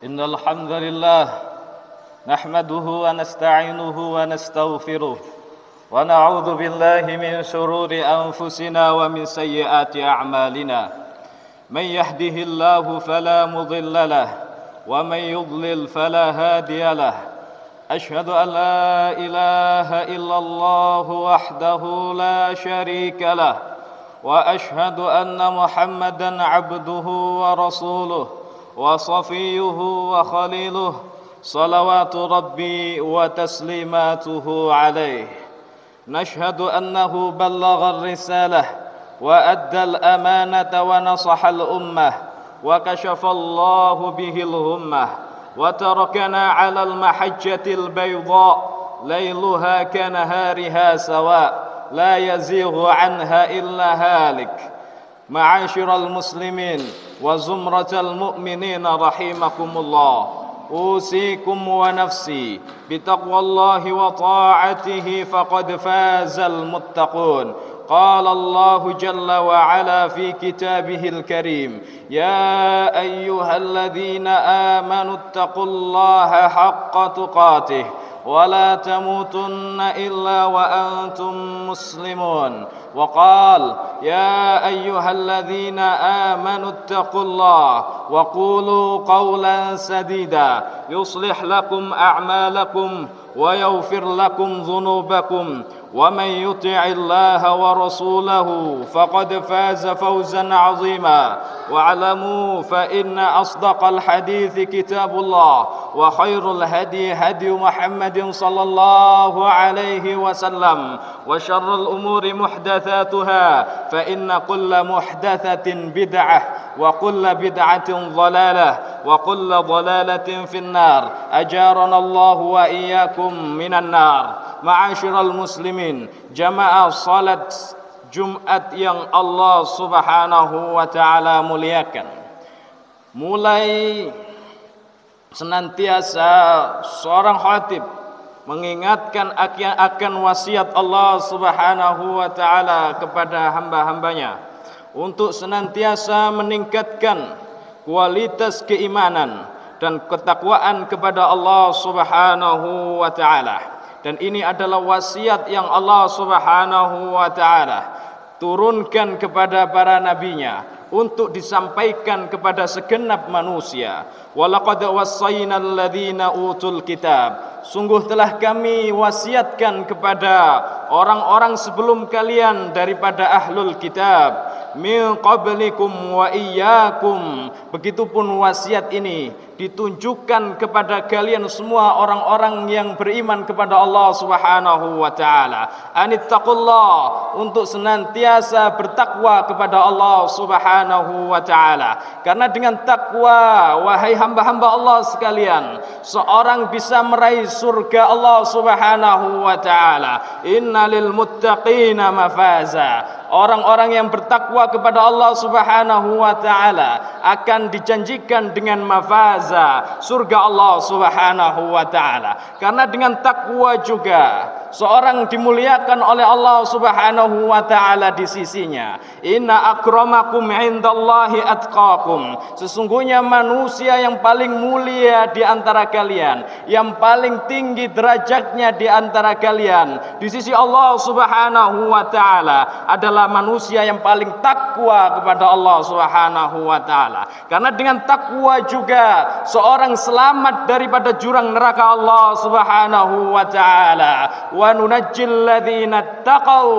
إن الحمد لله نحمده ونستعينه ونستغفره ونعوذ بالله من شرور أنفسنا ومن سيئات أعمالنا من يهده الله فلا مضل له ومن يضلل فلا هادي له أشهد أن لا إله إلا الله وحده لا شريك له وأشهد أن محمدا عبده ورسوله وصفيه وخليله صلوات ربي وتسليماته عليه نشهد أنه بلغ الرسالة وأدى الأمانة ونصح الأمة وكشف الله به الغمة وتركنا على المحجة البيضاء ليلها كنهارها سواء لا يزيغ عنها إلا هالك معاشر المسلمين وزمرة المؤمنين رحمكم الله أوصيكم ونفسي بتقوى الله وطاعته فقد فاز المتقون قال الله جل وعلا في كتابه الكريم يا أيها الذين آمنوا اتقوا الله حق تقاته ولا تموتن إلا وأنتم مسلمون وقال يا أيها الذين آمنوا اتقوا الله وقولوا قولا سديدا يصلح لكم أعمالكم ويغفر لكم ذنوبكم ومن يطع الله ورسوله فقد فاز فوزا عظيما واعلموا فإن أصدق الحديث كتاب الله وخير الهدي هدي محمد صلى الله عليه وسلم وشر الأمور محدثاتها فإن كل محدثة بدعة وكل بدعة ضلالة وكل ضلالة في النار أجارنا الله وإياكم من النار. Ma'asyiral muslimin, jamaah salat Jumat yang Allah Subhanahu wa taala muliakan. Mulai senantiasa seorang khatib mengingatkan akan wasiat Allah Subhanahu wa taala kepada hamba-hambanya untuk senantiasa meningkatkan kualitas keimanan dan ketakwaan kepada Allah Subhanahu wa taala. Dan ini adalah wasiat yang Allah Subhanahu wa taala turunkan kepada para nabinya untuk disampaikan kepada segenap manusia. Walaqad wassaynal ladzina utul kitab. Sungguh telah kami wasiatkan kepada orang-orang sebelum kalian daripada ahlul kitab min qablikum wa iyyakum. Begitupun wasiat ini ditunjukkan kepada kalian semua orang-orang yang beriman kepada Allah Subhanahu wa taala. Anittaqullah, untuk senantiasa bertakwa kepada Allah Subhanahu wa taala. Karena dengan takwa, wahai hamba-hamba Allah sekalian, seorang bisa meraih surga Allah Subhanahu wa taala. Innalil muttaqina mafaza. Orang-orang yang bertakwa kepada Allah Subhanahu wa taala akan dijanjikan dengan mafaza, surga Allah Subhanahu wa taala. Karena dengan takwa juga seorang dimuliakan oleh Allah Subhanahu wa taala di sisinya. Inna akramakum indallahi atqakum. Sesungguhnya manusia yang paling mulia di antara kalian, yang paling tinggi derajatnya di antara kalian di sisi Allah Subhanahu wa taala adalah manusia yang paling takwa kepada Allah Subhanahu wa taala. Karena dengan takwa juga seorang selamat daripada jurang neraka Allah Subhanahu wa taala. Wa nunajjil ladzina taqau,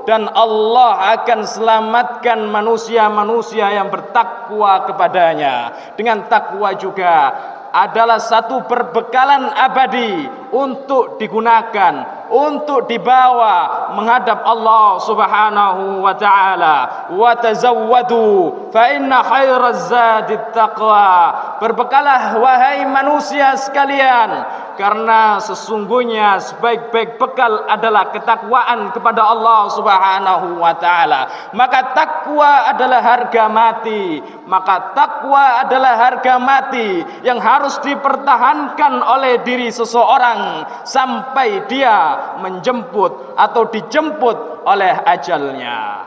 dan Allah akan selamatkan manusia-manusia yang bertakwa kepadanya. Dengan takwa juga adalah satu perbekalan abadi untuk digunakan, untuk dibawa menghadap Allah Subhanahu wa taala. Wa tazawwadu fa inna khairaz zadit taqwa. Berbekalah wahai manusia sekalian, karena sesungguhnya sebaik-baik bekal adalah ketakwaan kepada Allah Subhanahu wa taala. Maka takwa adalah harga mati. Maka takwa adalah harga mati yang harus dipertahankan oleh diri seseorang sampai dia menjemput atau dijemput oleh ajalnya.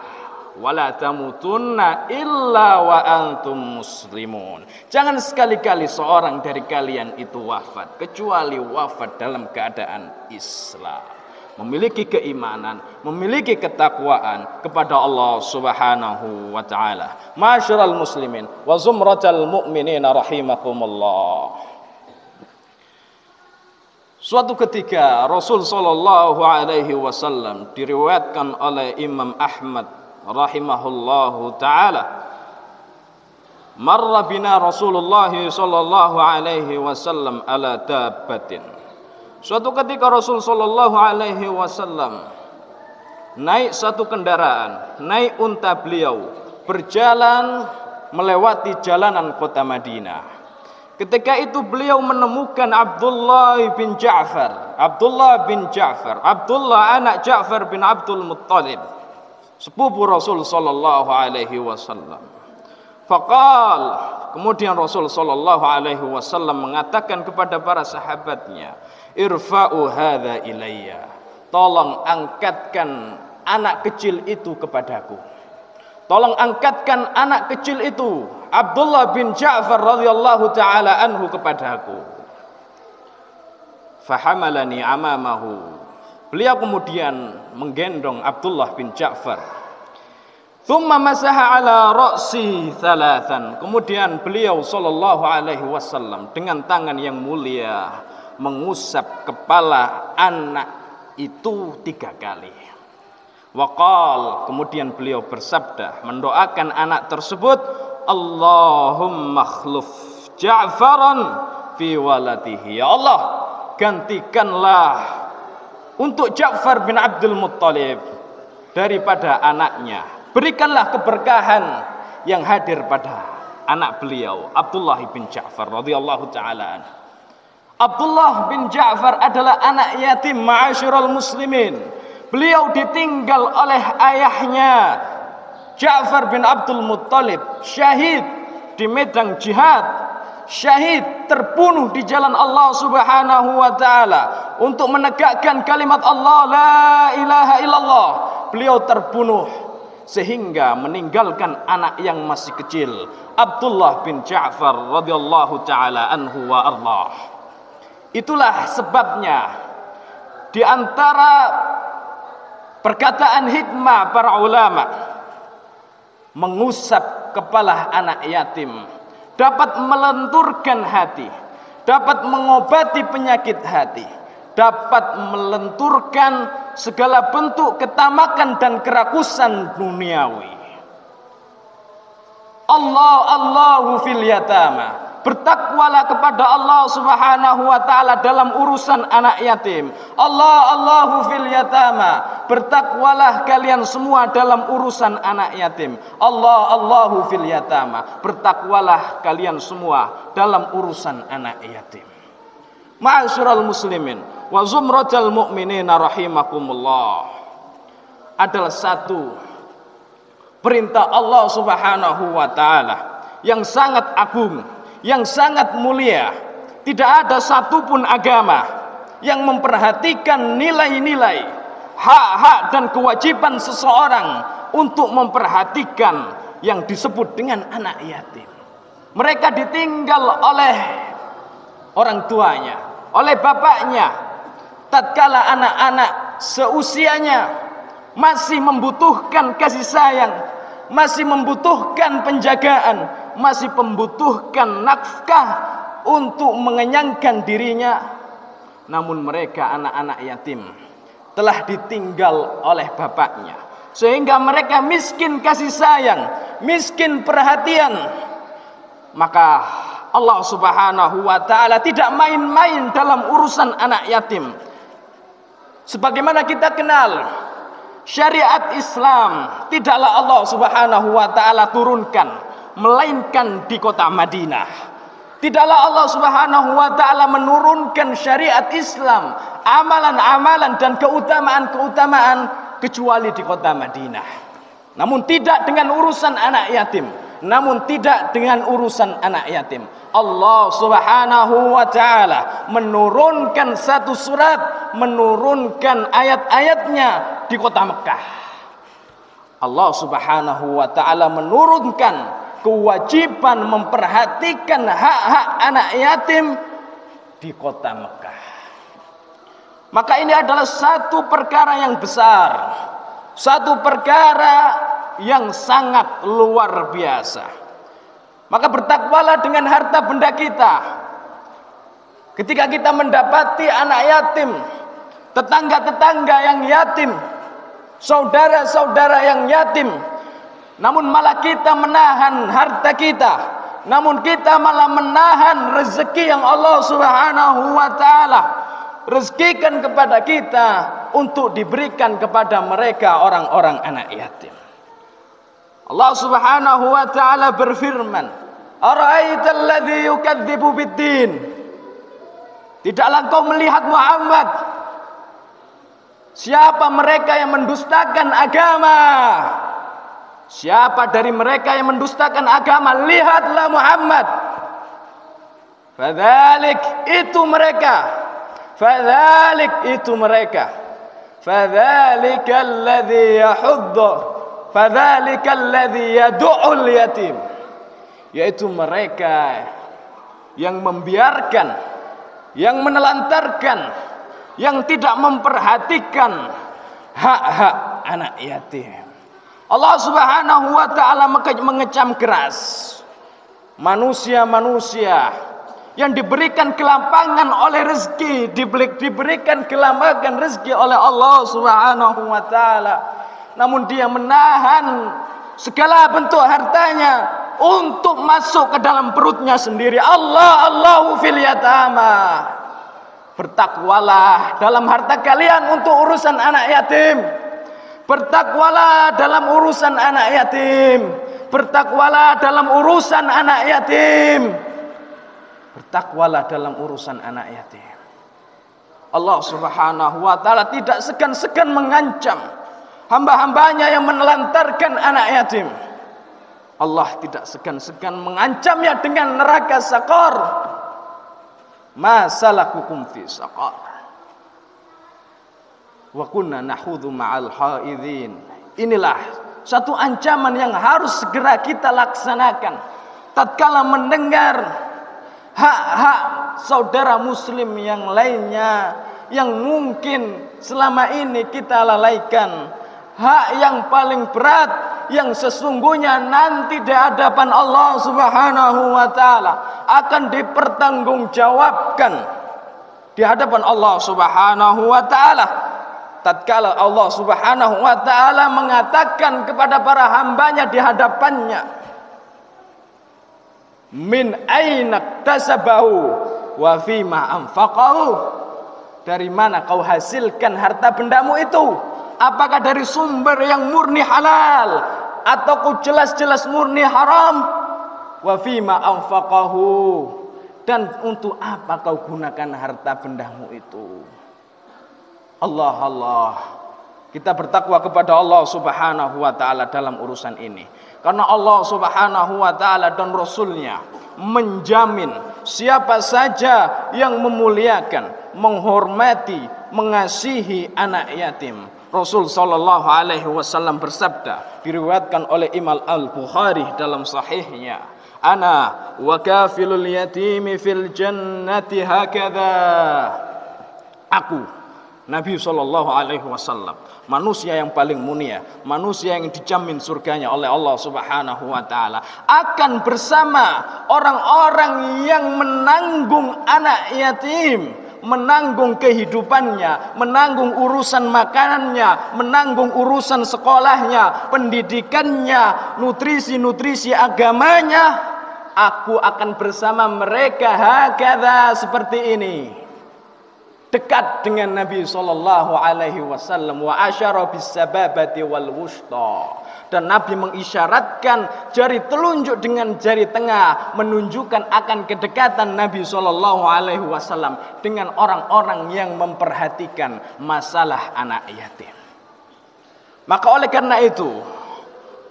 wala tamutunna illa wa antum muslimun. Jangan sekali-kali seorang dari kalian itu wafat kecuali wafat dalam keadaan Islam, memiliki keimanan, memiliki ketakwaan kepada Allah Subhanahu wa taala. Ma'asyiral muslimin wa zumratal mu'minin rahimakumullah. Suatu ketika Rasul sallallahu alaihi wasallam diriwayatkan oleh Imam Ahmad rahimahullahu taala, marra bina Rasulullah sallallahu alaihi wasallam ala dabbatin. Suatu ketika Rasul sallallahu alaihi wasallam naik satu kendaraan, naik unta beliau, berjalan melewati jalanan kota Madinah. Ketika itu beliau menemukan Abdullah bin Ja'far, Abdullah anak Ja'far bin Abdul Muttalib, sepupu Rasul sallallahu alaihi wasallam. Faqal, kemudian Rasul sallallahu alaihi wasallam mengatakan kepada para sahabatnya, irfa'u hadza ilayya, tolong angkatkan anak kecil itu kepadaku. Tolong angkatkan anak kecil itu, Abdullah bin Ja'far radhiyallahu taala anhu, kepadaku. Fahamalani amamahu. Beliau kemudian menggendong Abdullah bin Ja'far. Thumma masaha ala ra'si thalathan. Kemudian beliau sallallahu alaihi wasallam dengan tangan yang mulia mengusap kepala anak itu 3 kali. Waqal, kemudian beliau bersabda mendoakan anak tersebut, Allahumma khluf Ja'faran fi waladihi. Ya Allah, gantikanlah untuk Ja'far bin Abdul Muttalib daripada anaknya. Berikanlah keberkahan yang hadir pada anak beliau Abdullah bin Ja'far radhiyallahu taala. Abdullah bin Ja'far adalah anak yatim, ma'asyiral muslimin. Beliau ditinggal oleh ayahnya Ja'far bin Abdul Muttalib, syahid di medan jihad, syahid terbunuh di jalan Allah Subhanahu wa taala untuk menegakkan kalimat Allah la ilaha illallah. Beliau terbunuh sehingga meninggalkan anak yang masih kecil, Abdullah bin Ja'far radhiyallahu taala anhu wa ardah. Itulah sebabnya di antara perkataan hikmah para ulama, mengusap kepala anak yatim dapat melenturkan hati, dapat mengobati penyakit hati, dapat melenturkan segala bentuk ketamakan dan kerakusan duniawi. Allahu fil yatama. Bertakwalah kepada Allah Subhanahu wa taala dalam urusan anak yatim. Allahu fil yatama. Bertakwalah kalian semua dalam urusan anak yatim. Allahu fil yatama. Bertakwalah kalian semua dalam urusan anak yatim. Ma'asyiral muslimin wa zumratal mu'minin rahimakumullah. Adalah satu perintah Allah Subhanahu wa taala yang sangat agung, yang sangat mulia. Tidak ada satupun agama yang memperhatikan nilai-nilai, hak-hak dan kewajiban seseorang untuk memperhatikan yang disebut dengan anak yatim. Mereka ditinggal oleh orang tuanya, oleh bapaknya, tatkala anak-anak seusianya masih membutuhkan kasih sayang, masih membutuhkan penjagaan, masih membutuhkan nafkah untuk mengenyangkan dirinya. Namun mereka anak-anak yatim telah ditinggal oleh bapaknya, sehingga mereka miskin kasih sayang, miskin perhatian. Maka Allah Subhanahu wa taala tidak main-main dalam urusan anak yatim. Sebagaimana kita kenal, syariat Islam tidaklah Allah Subhanahu wa taala turunkan melainkan di kota Madinah. Tidaklah Allah Subhanahu wa taala menurunkan syariat Islam, amalan-amalan dan keutamaan-keutamaan kecuali di kota Madinah. Namun tidak dengan urusan anak yatim. Allah Subhanahu wa taala menurunkan satu surat, menurunkan ayat-ayatnya di kota Mekah. Allah Subhanahu wa taala menurunkan kewajiban memperhatikan hak-hak anak yatim di kota Mekah. Maka ini adalah satu perkara yang besar, satu perkara yang sangat luar biasa. Maka bertakwalah dengan harta benda kita. Ketika kita mendapati anak yatim, tetangga-tetangga yang yatim, saudara-saudara yang yatim, namun malah kita menahan harta kita, namun kita malah menahan rezeki yang Allah Subhanahu wa taala rezekikan kepada kita untuk diberikan kepada mereka orang-orang anak yatim. Allah Subhanahu wa taala berfirman, "Ara'aital ladzi yukadzibu bid-din?" Tidaklah kau melihat Muhammad, siapa mereka yang mendustakan agama? Siapa dari mereka yang mendustakan agama? Lihatlah Muhammad. Fadzalik itu mereka. Fadzalik itu mereka. Fadzalikal ladzi yahuddu. Fadzalikal ladzi yad'ul yatim. Yaitu mereka yang membiarkan, yang menelantarkan, yang tidak memperhatikan hak-hak anak yatim. Allah Subhanahu wa taala mengecam keras manusia-manusia yang diberikan kelampangan oleh rezeki, diberikan kelampangan rezeki oleh Allah Subhanahu wa taala, namun dia menahan segala bentuk hartanya untuk masuk ke dalam perutnya sendiri. Allahu fil yatama. Bertakwalah dalam harta kalian untuk urusan anak yatim. Bertakwalah dalam urusan anak yatim. Bertakwalah dalam urusan anak yatim. Bertakwalah dalam urusan anak yatim. Allah Subhanahu wa taala tidak segan-segan mengancam hamba-hambanya yang menelantarkan anak yatim. Allah tidak segan-segan mengancamnya dengan neraka sakor. Ma salakukum fi saqar? Wa kunna nahudhu ma'al haidin. Inilah satu ancaman yang harus segera kita laksanakan tatkala mendengar hak-hak saudara muslim yang lainnya yang mungkin selama ini kita lalaikan. Hak yang paling berat yang sesungguhnya nanti di hadapan Allah Subhanahu wa taala akan dipertanggungjawabkan di hadapan Allah Subhanahu wa taala. Tatkala Allah Subhanahu wa taala mengatakan kepada para hambanya di hadapannya, min aina tasabahu wa fima anfaqahu, dari mana kau hasilkan harta bendamu itu? Apakah dari sumber yang murni halal atau kau jelas-jelas murni haram? Wa fima anfaqahu, dan untuk apa kau gunakan harta bendamu itu? Allah, kita bertakwa kepada Allah Subhanahu wa taala dalam urusan ini. Karena Allah Subhanahu wa taala dan Rasulnya menjamin siapa saja yang memuliakan, menghormati, mengasihi anak yatim. Rasul sallallahu alaihi wasallam bersabda, diriwayatkan oleh Imam Al-Bukhari dalam sahihnya, "Ana wa kafilul yatimi fil jannati hakadha." Aku Nabi sallallahu alaihi wasallam, manusia yang paling mulia, manusia yang dijamin surganya oleh Allah Subhanahu wa taala, akan bersama orang-orang yang menanggung anak yatim, menanggung kehidupannya, menanggung urusan makanannya, menanggung urusan sekolahnya, pendidikannya, nutrisi agamanya. Aku akan bersama mereka hakadha, seperti ini, dekat dengan Nabi sallallahu alaihi wasallam. Wa asyara bis sababati wal wusta, dan Nabi mengisyaratkan jari telunjuk dengan jari tengah, menunjukkan akan kedekatan Nabi sallallahu alaihi wasallam dengan orang-orang yang memperhatikan masalah anak yatim. Maka oleh karena itu,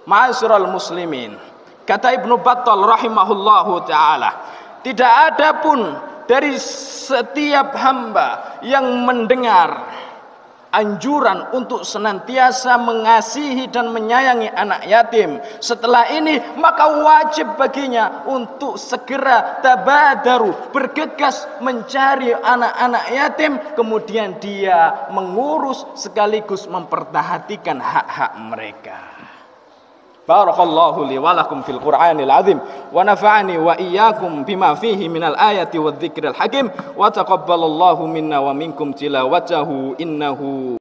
ma'asyiral muslimin, kata Ibnu Battal rahimahullahu taala, tidak ada pun dari setiap hamba yang mendengar anjuran untuk senantiasa mengasihi dan menyayangi anak yatim. Setelah ini maka wajib baginya untuk segera tabadaru, bergegas mencari anak-anak yatim, kemudian dia mengurus sekaligus memperhatikan hak-hak mereka. Barakallahu li wa lakum fil Qur'anil azim wa nafa'ani wa iyyakum bima fihi minal ayati wadh-dzikril hakim wa taqabbalallahu minna wa minkum tilawatahu innahu